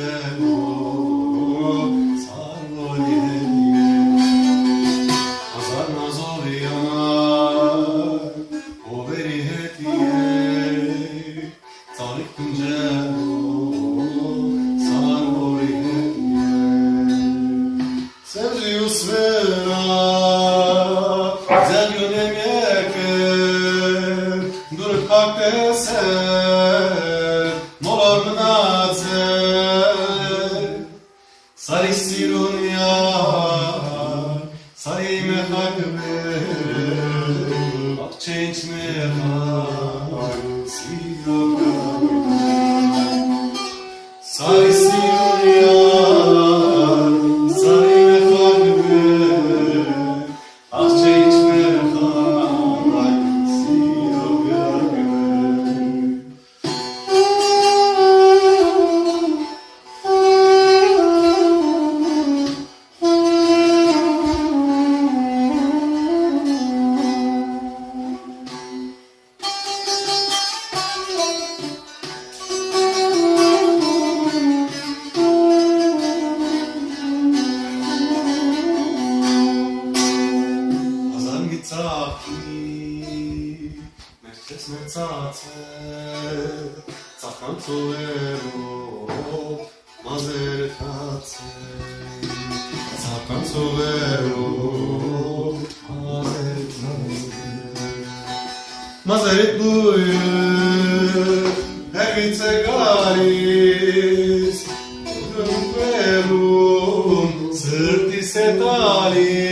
zero sarvolie Azar nazovia poveri hetie Tarik kunjero sarvolie Sergius vera zelgönem yeker dur kaktese molor mnaze Sari sirunya Sari mehakbe Akçenç mehak Sari sirunya Sari mehakbe Akçenç mehak siyogagbe Merkez mertate Takanto ero Mazertate Takanto ero Mazeret buyur Her bitse garis Verum Sırti setali